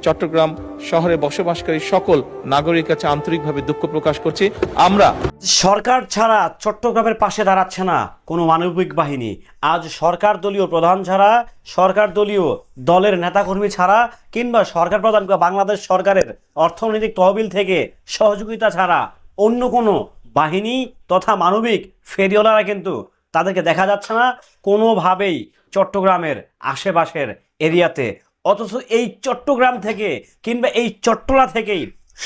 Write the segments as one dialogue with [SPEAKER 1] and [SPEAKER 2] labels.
[SPEAKER 1] চট্টগ্রাম শহরে বসবাসকারী সকল নাগরিকের কাছে আন্তরিকভাবে দুঃখ প্রকাশ করছি। আমরা
[SPEAKER 2] সরকার ছাড়া চট্টগ্রামের পাশে দাঁড়াচ্ছে না কোনো মানবিক বাহিনী। আজ সরকার দলীয় প্রধান ছাড়া, সরকার দলীয় দলের নেতাকর্মী ছাড়া, কিংবা সরকার প্রধান বাংলাদেশ সরকারের অর্থনৈতিক তহবিল থেকে সহযোগিতা ছাড়া অন্য কোনো বাহিনী তথা মানবিক ফেরিওয়ালারা কিন্তু তাদেরকে দেখা যাচ্ছে না কোনোভাবেই চট্টগ্রামের আশেপাশের এরিয়াতে। অথচ এই চট্টগ্রাম থেকে কিংবা এই চট্টলা থেকেই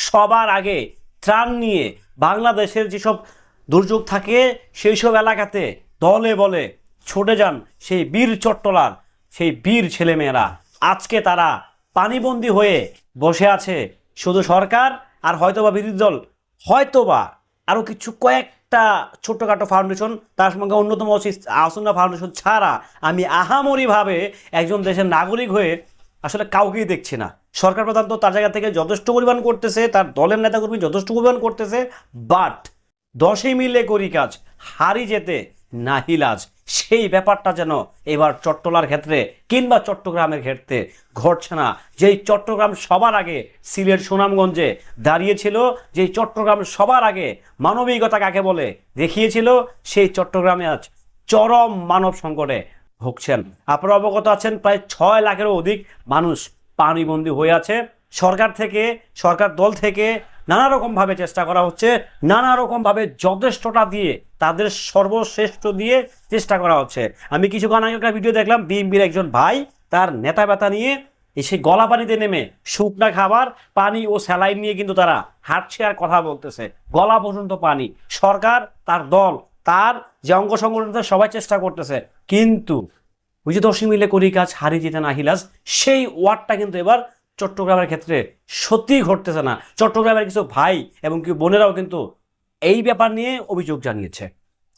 [SPEAKER 2] সবার আগে ত্রাণ নিয়ে বাংলাদেশের যেসব দুর্যোগ থাকে সেই সব এলাকাতে দলে বলে ছুটে যান সেই বীর চট্টলার সেই বীর ছেলেমেয়েরা। আজকে তারা পানিবন্দী হয়ে বসে আছে শুধু সরকার আর হয়তোবা বিরোধী দল, হয়তোবা আরও কিছু কয়েকটা ছোট্টখাটো ফাউন্ডেশন, তার সঙ্গে অন্যতম আসন্না ফাউন্ডেশন ছাড়া আমি আহামরিভাবে একজন দেশের নাগরিক হয়ে আসলে কাউকেই দেখছি না। সরকার প্রধান তো তার জায়গা থেকে যথেষ্ট পরিমাণ করতেছে, তার দলের নেতাকর্মী যথেষ্ট পরিমাণ করতেছে, বাট 10 মিলে করি কাজ হারি যেতে নাহিলাজ, সেই ব্যাপারটা যেন এবার চট্টলার ক্ষেত্রে কিংবা চট্টগ্রামের ক্ষেত্রে ঘটছে না। যেই চট্টগ্রাম সবার আগে সিলেট সুনামগঞ্জে দাঁড়িয়েছিল, যেই চট্টগ্রাম সবার আগে মানবিকতা কাকে বলে দেখিয়েছিল, সেই চট্টগ্রামে আজ চরম মানব সংকটে ভুগছেন। আপনারা অবগত আছেন প্রায় 6 লাখেরও অধিক মানুষ পানিবন্দী হয়ে আছে। সরকার দল থেকে নানা রকমভাবে চেষ্টা করা হচ্ছে, নানা রকমভাবে যথেষ্টটা দিয়ে তাদের সর্বশ্রেষ্ঠ দিয়ে চেষ্টা করা হচ্ছে। আমি কিছুক্ষণ আগে একটা ভিডিও দেখলাম, বিএনপির একজন ভাই তার নেতা ব্যথা নিয়ে এসে গলা পানিতে নেমে শুকনা খাবার, পানি ও স্যালাইন নিয়ে কিন্তু তারা হাঁটছে আর কথা বলতেছে, গলা পর্যন্ত পানি। সরকার, তার দল, তার যে অঙ্গ সংগঠন সবাই চেষ্টা করতেছে, কিন্তু ওই যে 10 মিলে করি কাজ হারি যেতে নাহিলাজ, সেই ওয়ার্ডটা কিন্তু এবার চট্টগ্রামের ক্ষেত্রে সত্যিই ঘটতেছে না। চট্টগ্রামের কিছু ভাই এবং কিছু বোনেরাও কিন্তু এই ব্যাপার নিয়ে অভিযোগ জানিয়েছে।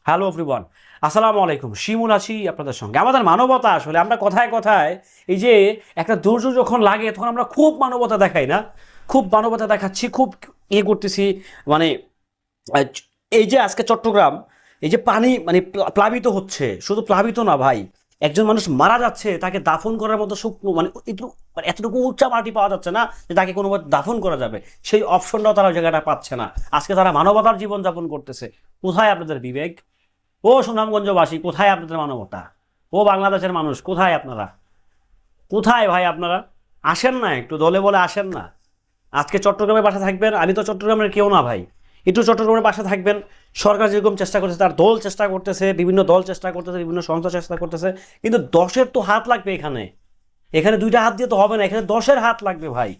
[SPEAKER 2] হ্যালো এভরিওয়ান, আসসালামু আলাইকুম, শিমুল আছি আপনাদের সঙ্গে। আমাদের মানবতা আসলে আমরা কথায় কথায় এই যে একটা দুর্যোগ যখন লাগে তখন আমরা খুব মানবতা দেখাই না, খুব মানবতা দেখাচ্ছি, খুব করতেছি। মানে এই যে আজকে চট্টগ্রাম এই যে পানি মানে প্লাবিত হচ্ছে, শুধু প্লাবিত না ভাই, একজন মানুষ মারা যাচ্ছে, তাকে দাফন করার মতো মানে এতটুকু উচ্চা মাটি পাওয়া যাচ্ছে না যে তাকে কোনোভাবে দাফন করা যাবে, সেই অপশনটাও তারা জায়গাটা পাচ্ছে না। আজকে তারা মানবতার জীবনযাপন করতেছে। কোথায় আপনাদের বিবেক? ও সুনামগঞ্জবাসী, কোথায় আপনাদের মানবতা? ও বাংলাদেশের মানুষ, কোথায় আপনারা? কোথায় ভাই আপনারা? আসেন না, একটু দলে বলে আসেন না। আজকে চট্টগ্রামের বাসা থাকবেন, আমি তো চট্টগ্রামের কেউ না ভাই, একটু চট্টগ্রামের বাসা থাকবেন। সরকার যেরকম চেষ্টা করতেছে, তার দল চেষ্টা করতেছে, বিভিন্ন দল চেষ্টা করতেছে, বিভিন্ন সংস্থা চেষ্টা করতেছে, কিন্তু 10-এর তো হাত লাগবে। এখানে 2টা হাত দিয়ে তো হবে না, এখানে 10-এর হাত লাগবে ভাই।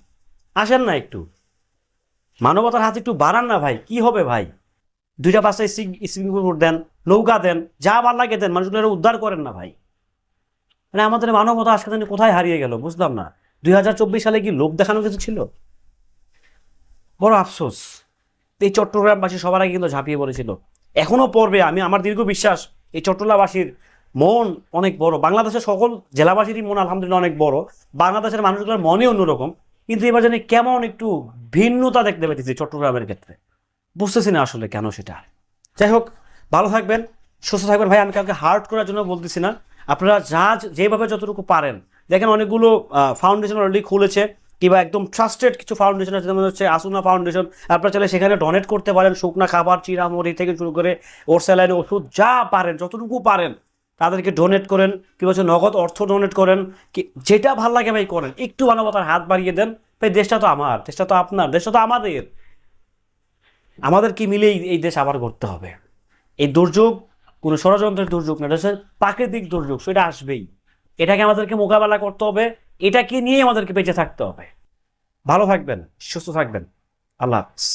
[SPEAKER 2] আসেন না, একটু মানবতার হাত একটু বাড়ান না ভাই। কি হবে ভাই? 2টা বাসায় স্প্রিং বোর্ড দেন, নৌকা দেন, যা ভাল লাগে দেন, মানুষগুলো উদ্ধার করেন না ভাই। মানে আমাদের মানবতা আজকে কোথায় হারিয়ে গেল বুঝলাম না। 2024 সালে কি লোক দেখানো কিছু ছিল? বড় আফসোস। এই চট্টগ্রামবাসী সবার আগে কিন্তু ঝাঁপিয়ে পড়েছিল, এখনো পড়বে। আমার দীর্ঘ বিশ্বাস এই চট্টলাবাসীর মন অনেক বড়। বাংলাদেশের সকল জেলাবাসীরই মন আলহামদুলিল্লাহ অনেক বড়, বাংলাদেশের মানুষগুলোর মনে অন্যরকম, কিন্তু এবার জানি কেমন একটু ভিন্নতা দেখতে পেতেছি চট্টগ্রামের ক্ষেত্রে। বুঝতেছি না আসলে কেন সেটা। যাই হোক, ভালো থাকবেন, সুস্থ থাকবেন ভাই। আমি কাউকে হার্ট করার জন্য বলতেছি না, আপনারা যেভাবে যতটুকু পারেন। দেখেন অনেকগুলো ফাউন্ডেশন অলরেডি খুলেছে, কিংবা একদম ট্রাস্টেড কিছু ফাউন্ডেশন আছে, যেমন হচ্ছে আসুনা ফাউন্ডেশন। আপনারা চাইলে সেখানে ডোনেট করতে পারেন, শুকনা খাবার, চিরামুড়ি থেকে শুরু করে ওর স্যালাইন, ওষুধ, যা পারেন যতটুকু পারেন তাদেরকে ডোনেট করেন, কিংবা হচ্ছে নগদ অর্থ ডোনেট করেন, যেটা ভাল লাগে ভাই করেন। একটু মানবতার হাত বাড়িয়ে দেন ভাই। দেশটা তো আমার, দেশটা তো আপনার, দেশটা তো আমাদের কি মিলেই এই দেশ আবার করতে হবে। এই দুর্যোগ কোনো ষড়যন্ত্রের দুর্যোগ না, দেশের প্রাকৃতিক দুর্যোগ, সেটা আসবেই। এটাকে আমাদেরকে মোকাবেলা করতে হবে, এটাকে নিয়ে আমাদেরকে বেঁচে থাকতে হবে। ভালো থাকবেন, সুস্থ থাকবেন, আল্লাহ হাফেজ।